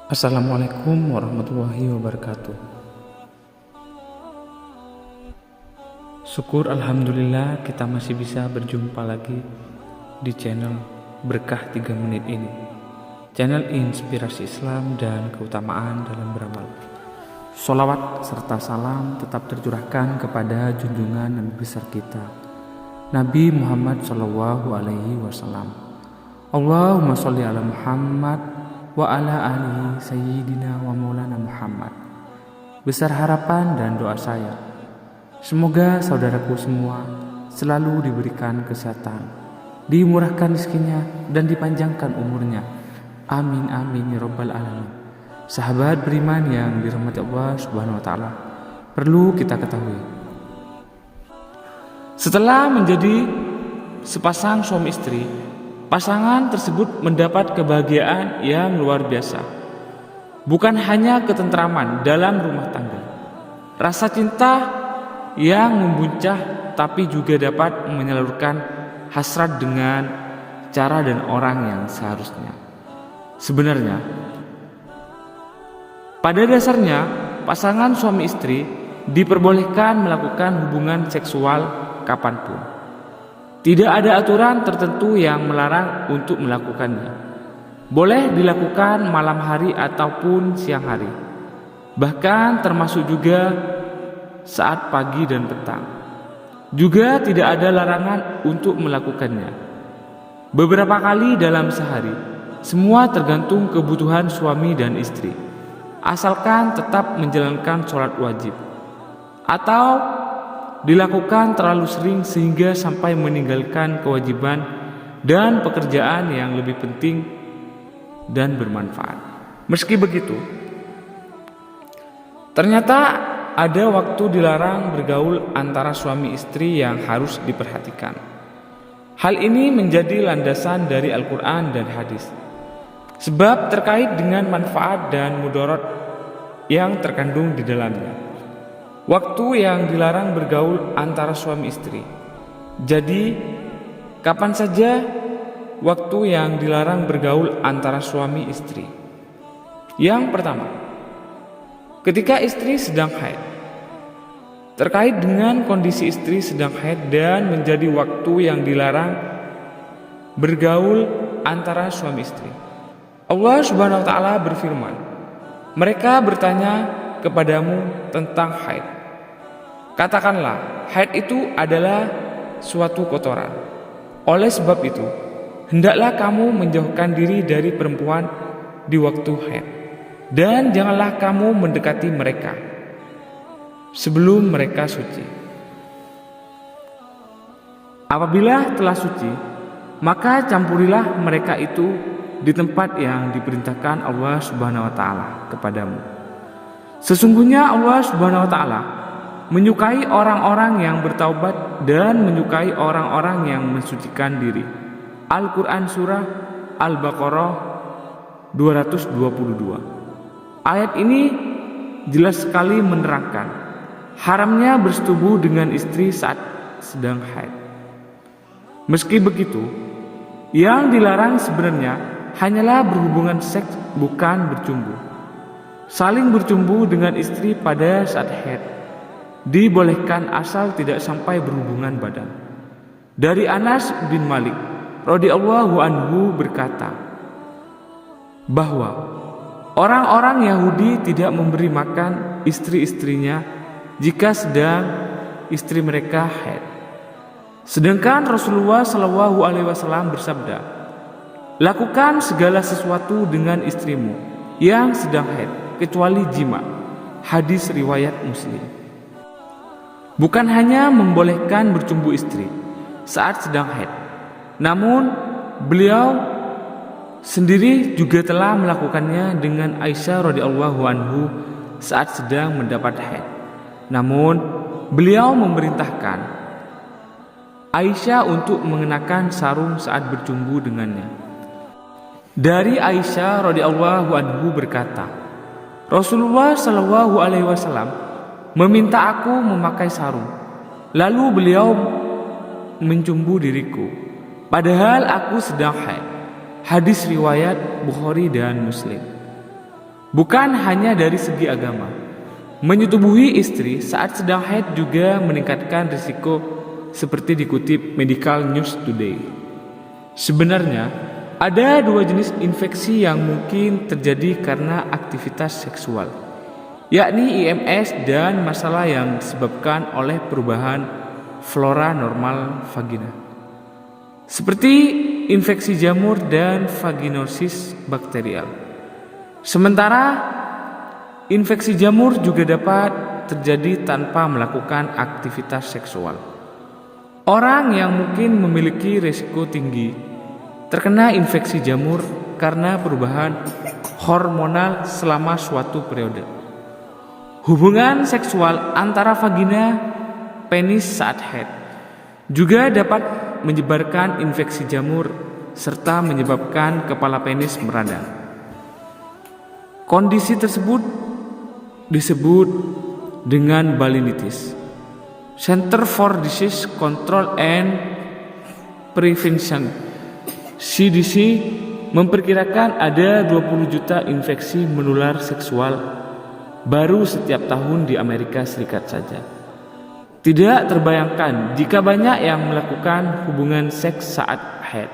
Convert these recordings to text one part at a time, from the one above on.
Assalamualaikum warahmatullahi wabarakatuh. Syukur alhamdulillah kita masih bisa berjumpa lagi di channel Berkah 3 Menit ini. Channel inspirasi Islam dan keutamaan dalam beramal. Sholawat serta salam tetap tercurahkan kepada junjungan Nabi besar kita, Nabi Muhammad SAW. Allahumma sholli ala Muhammad wa ala alihi sayyidina wa maulana Muhammad. Besar harapan dan doa saya, semoga saudaraku semua selalu diberikan kesehatan, dimurahkan rezekinya dan dipanjangkan umurnya. Amin amin ya rabbal alamin. Sahabat beriman yang dirahmati Allah Subhanahu wa taala, perlu kita ketahui, setelah menjadi sepasang suami istri, pasangan tersebut mendapat kebahagiaan yang luar biasa. Bukan hanya ketentraman dalam rumah tangga, rasa cinta yang membuncah, tapi juga dapat menyalurkan hasrat dengan cara dan orang yang seharusnya. Sebenarnya, pada dasarnya pasangan suami istri diperbolehkan melakukan hubungan seksual kapanpun. Tidak ada aturan tertentu yang melarang untuk melakukannya. Boleh dilakukan malam hari ataupun siang hari. Bahkan termasuk juga saat pagi dan petang. Juga tidak ada larangan untuk melakukannya. Beberapa kali dalam sehari. Semua tergantung kebutuhan suami dan istri. Asalkan tetap menjalankan sholat wajib. Atau dilakukan terlalu sering sehingga sampai meninggalkan kewajiban dan pekerjaan yang lebih penting dan bermanfaat. Meski begitu, ternyata ada waktu dilarang bergaul antara suami istri yang harus diperhatikan. Hal ini menjadi landasan dari Al-Quran dan hadis, sebab terkait dengan manfaat dan mudarat yang terkandung di dalamnya. Waktu yang dilarang bergaul antara suami istri. Jadi, kapan saja waktu yang dilarang bergaul antara suami istri? Yang pertama, ketika istri sedang haid. Terkait dengan kondisi istri sedang haid dan menjadi waktu yang dilarang bergaul antara suami istri. Allah Subhanahu wa taala berfirman, "Mereka bertanya kepadamu tentang haid. Katakanlah, haid itu adalah suatu kotoran. Oleh sebab itu, hendaklah kamu menjauhkan diri dari perempuan di waktu haid. Dan janganlah kamu mendekati mereka sebelum mereka suci. Apabila telah suci, maka campurilah mereka itu di tempat yang diperintahkan Allah Subhanahu wa taala kepadamu. Sesungguhnya Allah Subhanahu wa taala menyukai orang-orang yang bertaubat dan menyukai orang-orang yang mensucikan diri." Al-Quran Surah Al-Baqarah 222. Ayat ini jelas sekali menerangkan haramnya bersetubuh dengan istri saat sedang haid. Meski begitu, yang dilarang sebenarnya hanyalah berhubungan seks, bukan bercumbu. Saling bercumbu dengan istri pada saat haid dibolehkan asal tidak sampai berhubungan badan. Dari Anas bin Malik radhiyallahu anhu berkata bahwa orang-orang Yahudi tidak memberi makan istri-istrinya jika sedang istri mereka haid. Sedangkan Rasulullah SAW bersabda, "Lakukan segala sesuatu dengan istrimu yang sedang haid kecuali jima." Hadis riwayat Muslim. Bukan hanya membolehkan bercumbu istri saat sedang haid, namun beliau sendiri juga telah melakukannya dengan Aisyah radhiyallahu anhu saat sedang mendapat haid. Namun beliau memerintahkan Aisyah untuk mengenakan sarung saat bercumbu dengannya. Dari Aisyah radhiyallahu anhu berkata, Rasulullah shallallahu alaihi wasallam meminta aku memakai sarung. Lalu beliau mencumbu diriku, padahal aku sedang haid. Hadis riwayat Bukhari dan Muslim. Bukan hanya dari segi agama, menyetubuhi istri saat sedang haid juga meningkatkan risiko seperti dikutip Medical News Today. Sebenarnya, ada dua jenis infeksi yang mungkin terjadi karena aktivitas seksual, yakni IMS dan masalah yang disebabkan oleh perubahan flora normal vagina, seperti infeksi jamur dan vaginosis bakterial. Sementara infeksi jamur juga dapat terjadi tanpa melakukan aktivitas seksual. Orang yang mungkin memiliki risiko tinggi terkena infeksi jamur karena perubahan hormonal selama suatu periode. Hubungan seksual antara vagina penis saat haid juga dapat menyebarkan infeksi jamur serta menyebabkan kepala penis meradang. Kondisi tersebut disebut dengan balinitis. Center for Disease Control and Prevention (CDC) memperkirakan ada 20 juta infeksi menular seksual baru setiap tahun di Amerika Serikat saja. Tidak terbayangkan jika banyak yang melakukan hubungan seks saat haid,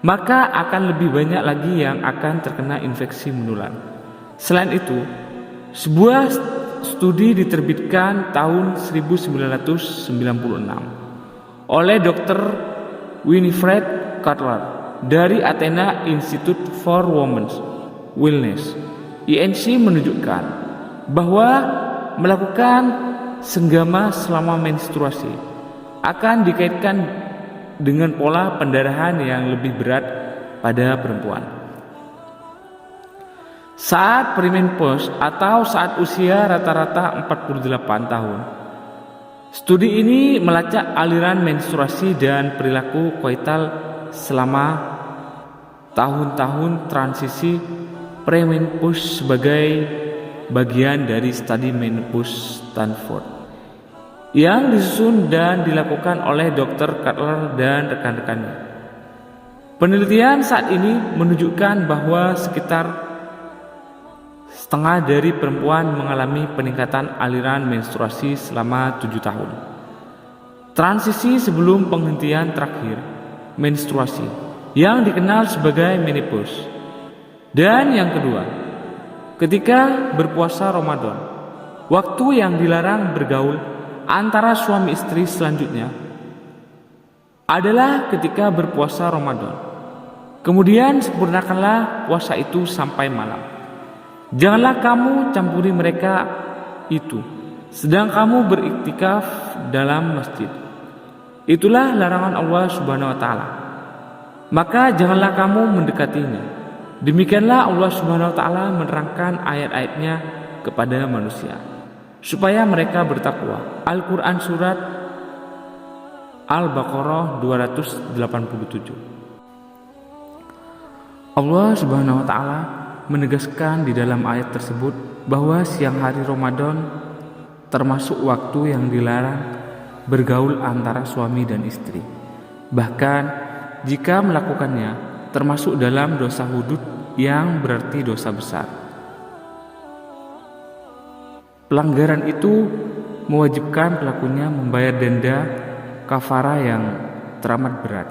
maka akan lebih banyak lagi yang akan terkena infeksi menular. Selain itu, sebuah studi diterbitkan tahun 1996 oleh Dr. Winifred Cutler dari Athena Institute for Women's Wellness (INC) menunjukkan bahwa melakukan senggama selama menstruasi akan dikaitkan dengan pola pendarahan yang lebih berat pada perempuan. Saat perimenopause atau saat usia rata-rata 48 tahun. Studi ini melacak aliran menstruasi dan perilaku koital selama tahun-tahun transisi premenopause sebagai bagian dari studi menopause Stanford yang disusun dan dilakukan oleh Dr. Cutler dan rekan-rekannya. Penelitian saat ini menunjukkan bahwa sekitar setengah dari perempuan mengalami peningkatan aliran menstruasi selama 7 tahun. Transisi sebelum penghentian terakhir menstruasi yang dikenal sebagai menopause. Dan yang kedua, ketika berpuasa Ramadan, waktu yang dilarang bergaul antara suami istri selanjutnya adalah ketika berpuasa Ramadan. Kemudian sempurnakanlah puasa itu sampai malam. Janganlah kamu campuri mereka itu sedang kamu beriktikaf dalam masjid. Itulah larangan Allah Subhanahu wa taala. Maka janganlah kamu mendekatinya. Demikianlah Allah Subhanahu wa taala menerangkan ayat-ayatnya kepada manusia supaya mereka bertakwa. Al-Qur'an surat Al-Baqarah 287. Allah Subhanahu wa taala menegaskan di dalam ayat tersebut bahwa siang hari Ramadan termasuk waktu yang dilarang bergaul antara suami dan istri. Bahkan jika melakukannya termasuk dalam dosa hudud yang berarti dosa besar. Pelanggaran itu mewajibkan pelakunya membayar denda kafara yang teramat berat.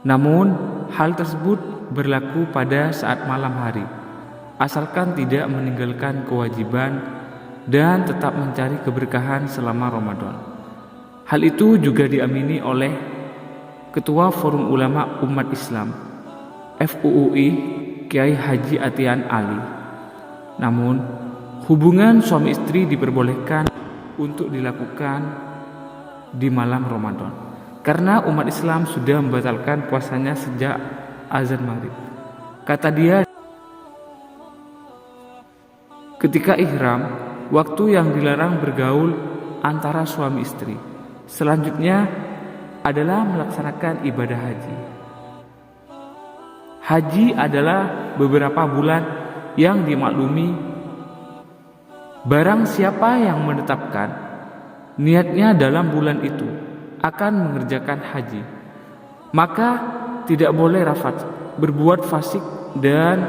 Namun hal tersebut berlaku pada saat malam hari, asalkan tidak meninggalkan kewajiban dan tetap mencari keberkahan selama Ramadan. Hal itu juga diamini oleh Ketua Forum Ulama Umat Islam FUUI Kiai Haji Atian Ali. Namun, hubungan suami istri diperbolehkan untuk dilakukan di malam Ramadan karena umat Islam sudah membatalkan puasanya sejak azan maghrib. Kata dia, ketika ihram, waktu yang dilarang bergaul antara suami istri. Selanjutnya adalah melaksanakan ibadah haji. Haji adalah beberapa bulan yang dimaklumi. Barang siapa yang menetapkan niatnya dalam bulan itu akan mengerjakan haji, maka tidak boleh rafat, berbuat fasik dan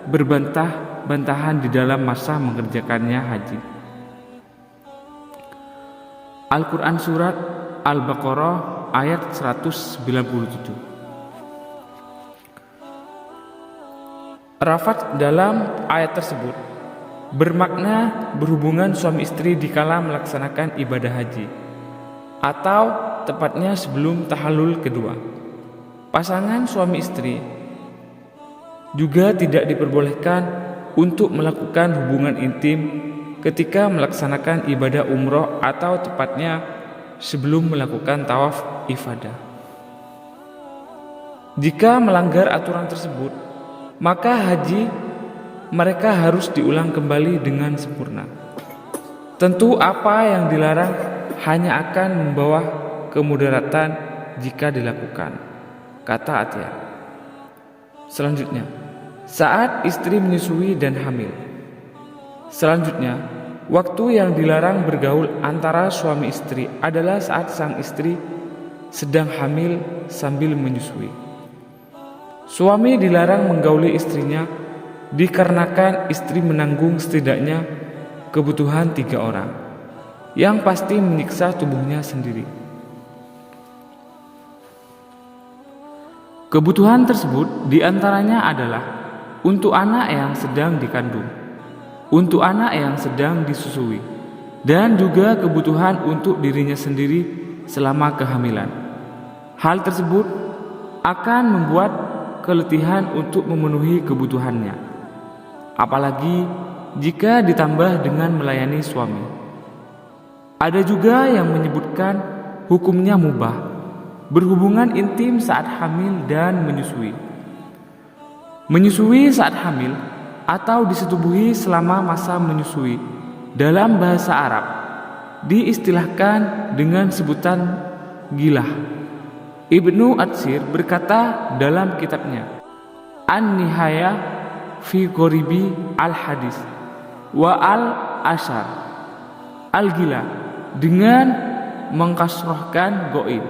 berbantah bantahan di dalam masa mengerjakannya haji. Al-Quran Surat Al-Baqarah ayat 197. Rafat dalam ayat tersebut bermakna berhubungan suami istri dikala melaksanakan ibadah haji, atau tepatnya sebelum tahallul kedua. Pasangan suami istri juga tidak diperbolehkan untuk melakukan hubungan intim ketika melaksanakan ibadah umroh, atau tepatnya sebelum melakukan tawaf ifadah. Jika melanggar aturan tersebut, maka haji mereka harus diulang kembali dengan sempurna. Tentu apa yang dilarang hanya akan membawa kemudaratan jika dilakukan, kata Atiyah. Selanjutnya, saat istri menyusui dan hamil. Selanjutnya, waktu yang dilarang bergaul antara suami istri adalah saat sang istri sedang hamil sambil menyusui. Suami dilarang menggauli istrinya dikarenakan istri menanggung setidaknya kebutuhan 3 orang, yang pasti menyiksa tubuhnya sendiri. Kebutuhan tersebut diantaranya adalah untuk anak yang sedang dikandung, untuk anak yang sedang disusui, dan juga kebutuhan untuk dirinya sendiri selama kehamilan. Hal tersebut akan membuat keletihan untuk memenuhi kebutuhannya, apalagi jika ditambah dengan melayani suami. Ada juga yang menyebutkan hukumnya mubah, berhubungan intim saat hamil dan menyusui. Menyusui saat hamil atau disetubuhi selama masa menyusui dalam bahasa Arab diistilahkan dengan sebutan gilah. Ibnu Atsir berkata dalam kitabnya An-Nihayah fi Ghoribi al-Hadis wa al-Ashar, al-gila dengan mengkasrohkan go'il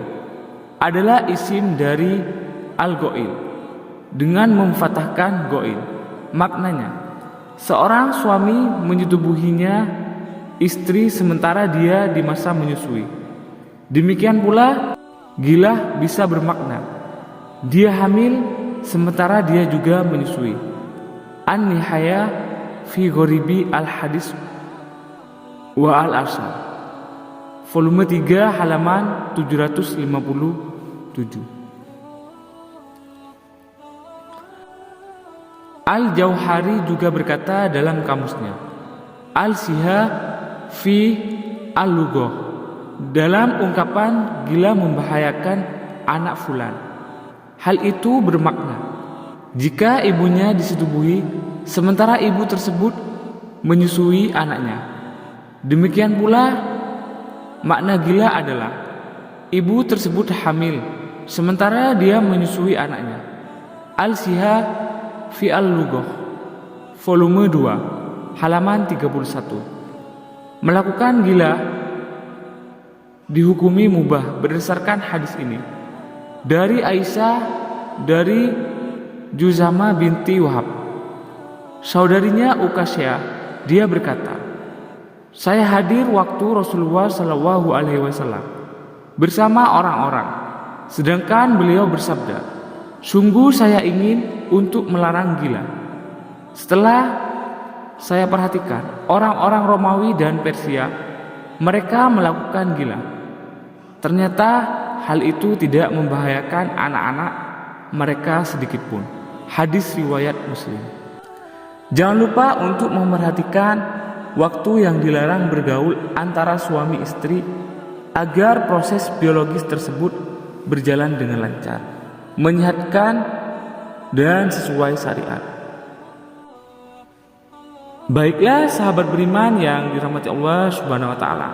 adalah isim dari al-go'il dengan memfatahkan go'il. Maknanya, seorang suami menyetubuhinya istri sementara dia di masa menyusui. Demikian pula gilah bisa bermakna dia hamil sementara dia juga menyusui. An-Nihayah fi Ghoribi al-Hadis wa al-Ashar, volume 3 halaman 757. Al-Jauhari juga berkata dalam kamusnya Al-Siha fi al-Lughah dalam ungkapan gila membahayakan anak fulan. Hal itu bermakna jika ibunya disetubuhi sementara ibu tersebut menyusui anaknya. Demikian pula makna gila adalah ibu tersebut hamil sementara dia menyusui anaknya. Al-Siha fi al-Lughah, volume 2 halaman 31. Melakukan gila dihukumi mubah berdasarkan hadis ini dari Aisyah dari Juzama binti Wahab, saudarinya Ukasyah. Dia berkata, saya hadir waktu Rasulullah SAW bersama orang-orang, sedangkan beliau bersabda, sungguh saya ingin untuk melarang gila. Setelah saya perhatikan orang-orang Romawi dan Persia, mereka melakukan gila. Ternyata hal itu tidak membahayakan anak-anak mereka sedikit pun. Hadis riwayat Muslim. Jangan lupa untuk memperhatikan waktu yang dilarang bergaul antara suami istri agar proses biologis tersebut berjalan dengan lancar, menyehatkan dan sesuai syariat. Baiklah sahabat beriman yang dirahmati Allah Subhanahu wa taala.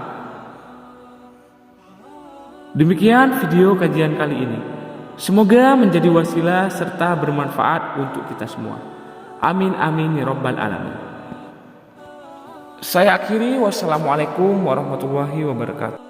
Demikian video kajian kali ini. Semoga menjadi wasilah serta bermanfaat untuk kita semua. Amin amin ya rabbal alamin. Saya akhiri, wassalamualaikum warahmatullahi wabarakatuh.